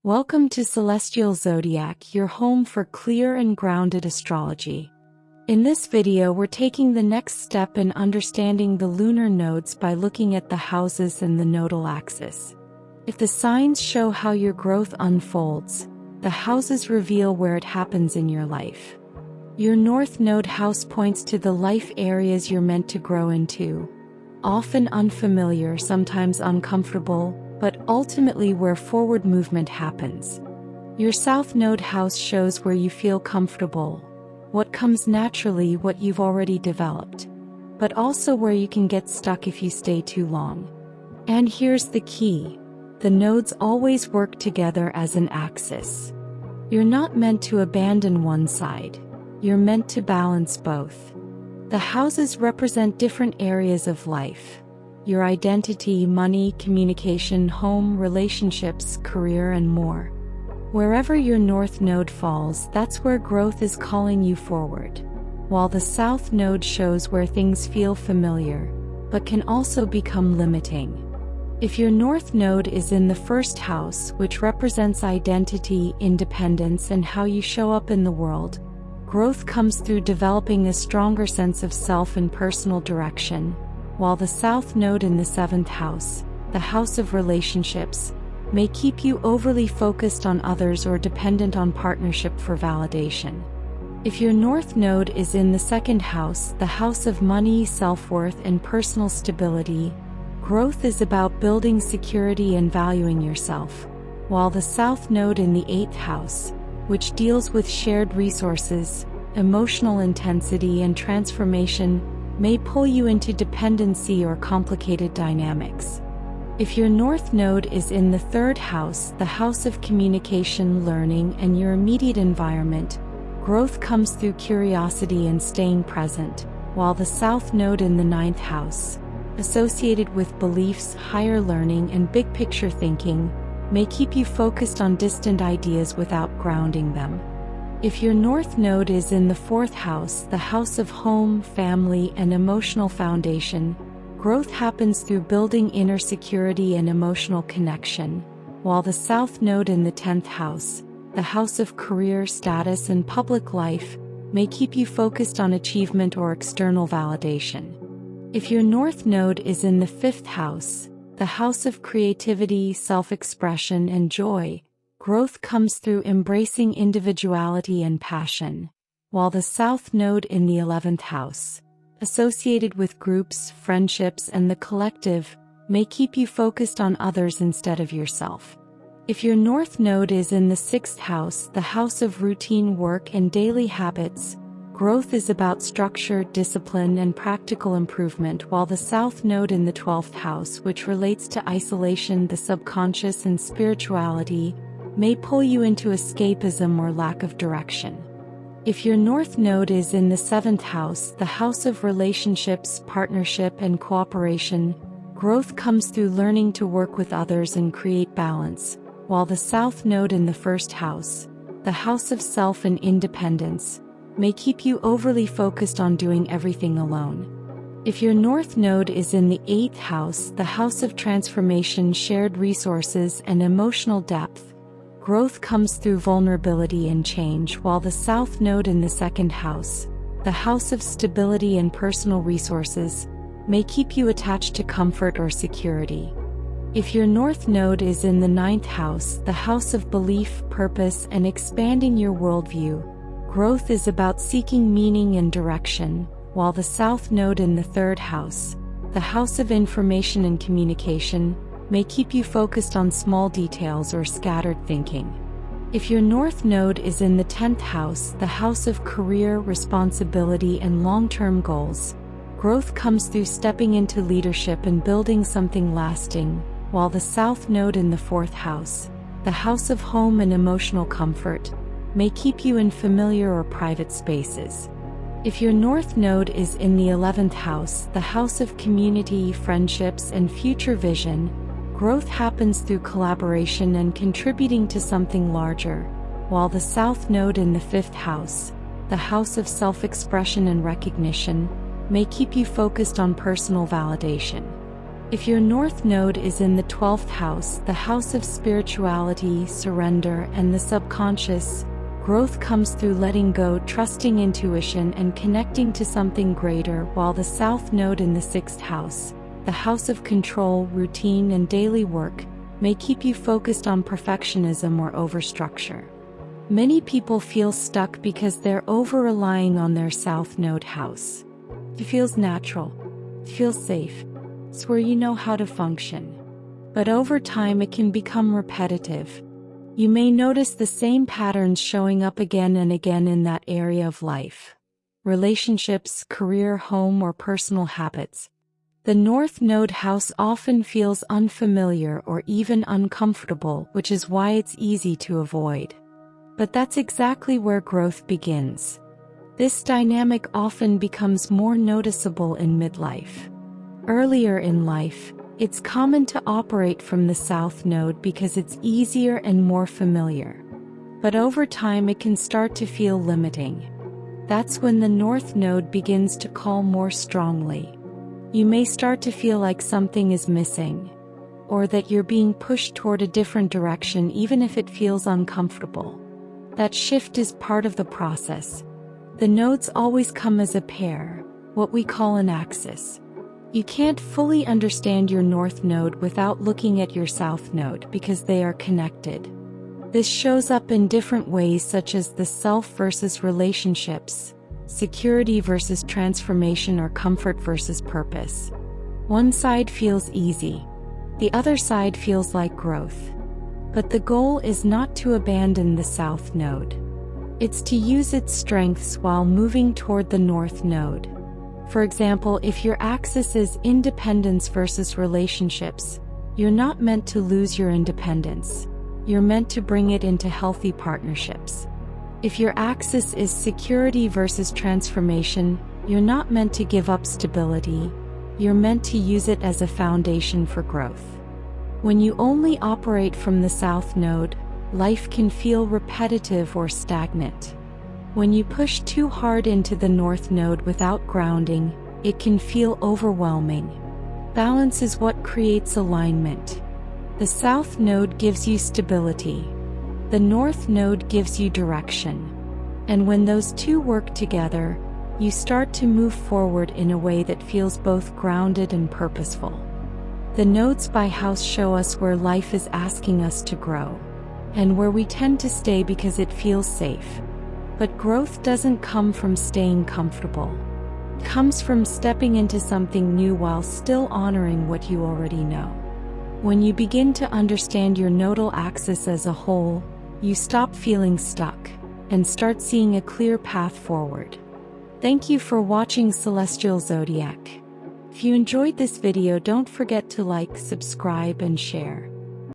Welcome to Celestial Zodiac, your home for clear and grounded astrology. In this video, we're taking the next step in understanding the lunar nodes by looking at the houses and the nodal axis. If the signs show how your growth unfolds, the houses reveal where it happens in your life. Your North Node house points to the life areas you're meant to grow into. Often unfamiliar, sometimes uncomfortable, but ultimately where forward movement happens. Your South Node house shows where you feel comfortable, what comes naturally, what you've already developed, but also where you can get stuck if you stay too long. And here's the key: the nodes always work together as an axis. You're not meant to abandon one side, you're meant to balance both. The houses represent different areas of life: your identity, money, communication, home, relationships, career, and more. Wherever your North Node falls, that's where growth is calling you forward, while the South Node shows where things feel familiar, but can also become limiting. If your North Node is in the first house, which represents identity, independence, and how you show up in the world, growth comes through developing a stronger sense of self and personal direction, while the South Node in the 7th house, the house of relationships, may keep you overly focused on others or dependent on partnership for validation. If your North Node is in the 2nd house, the house of money, self-worth, and personal stability, growth is about building security and valuing yourself, while the South Node in the 8th house, which deals with shared resources, emotional intensity, and transformation, may pull you into dependency or complicated dynamics. If your North Node is in the 3rd house, the house of communication, learning, and your immediate environment, growth comes through curiosity and staying present, while the South Node in the 9th house, associated with beliefs, higher learning, and big picture thinking, may keep you focused on distant ideas without grounding them. If your North Node is in the 4th house, the house of home, family, and emotional foundation, growth happens through building inner security and emotional connection, while the South Node in the 10th house, the house of career, status, and public life, may keep you focused on achievement or external validation. If your North Node is in the 5th house, the house of creativity, self-expression, and joy, growth comes through embracing individuality and passion, while the South Node in the 11th house, associated with groups, friendships, and the collective, may keep you focused on others instead of yourself. If your North Node is in the 6th house, the house of routine work and daily habits, growth is about structure, discipline, and practical improvement, while the South Node in the 12th house, which relates to isolation, the subconscious, and spirituality, may pull you into escapism or lack of direction. If your North Node is in the 7th house, the house of relationships, partnership, and cooperation, growth comes through learning to work with others and create balance, while the South Node in the 1st house, the house of self and independence, may keep you overly focused on doing everything alone. If your North Node is in the 8th house, the house of transformation, shared resources, and emotional depth, growth comes through vulnerability and change, while the South Node in the 2nd house, the house of stability and personal resources, may keep you attached to comfort or security. If your North Node is in the 9th house, the house of belief, purpose, and expanding your worldview, growth is about seeking meaning and direction, while the South Node in the 3rd house, the house of information and communication, may keep you focused on small details or scattered thinking. If your North Node is in the 10th house, the house of career, responsibility, and long-term goals, growth comes through stepping into leadership and building something lasting, while the South Node in the 4th house, the house of home and emotional comfort, may keep you in familiar or private spaces. If your North Node is in the 11th house, the house of community, friendships, and future vision, growth happens through collaboration and contributing to something larger, while the South Node in the 5th house, the house of self-expression and recognition, may keep you focused on personal validation. If your North Node is in the 12th house, the house of spirituality, surrender, and the subconscious, growth comes through letting go, trusting intuition, and connecting to something greater, while the South Node in the 6th house, the house of control, routine, and daily work, may keep you focused on perfectionism or overstructure. Many people feel stuck because they're over-relying on their South Node house. It feels natural. It feels safe. It's where you know how to function. But over time it can become repetitive. You may notice the same patterns showing up again and again in that area of life. Relationships, career, home, or personal habits. The North Node house often feels unfamiliar or even uncomfortable, which is why it's easy to avoid. But that's exactly where growth begins. This dynamic often becomes more noticeable in midlife. Earlier in life, it's common to operate from the South Node because it's easier and more familiar. But over time it can start to feel limiting. That's when the North Node begins to call more strongly. You may start to feel like something is missing, or that you're being pushed toward a different direction even if it feels uncomfortable. That shift is part of the process. The nodes always come as a pair, what we call an axis. You can't fully understand your North Node without looking at your South Node because they are connected. This shows up in different ways, such as the self versus relationships, security versus transformation, or comfort versus purpose. One side feels easy. The other side feels like growth. But the goal is not to abandon the South Node. It's to use its strengths while moving toward the North Node. For example, if your axis is independence versus relationships, you're not meant to lose your independence. You're meant to bring it into healthy partnerships. If your axis is security versus transformation, you're not meant to give up stability. You're meant to use it as a foundation for growth. When you only operate from the South Node, life can feel repetitive or stagnant. When you push too hard into the North Node without grounding, it can feel overwhelming. Balance is what creates alignment. The South Node gives you stability. The North Node gives you direction. And when those two work together, you start to move forward in a way that feels both grounded and purposeful. The nodes by house show us where life is asking us to grow, and where we tend to stay because it feels safe. But growth doesn't come from staying comfortable. It comes from stepping into something new while still honoring what you already know. When you begin to understand your nodal axis as a whole, you stop feeling stuck and start seeing a clear path forward. Thank you for watching Celestial Zodiac. If you enjoyed this video, don't forget to like, subscribe, and share.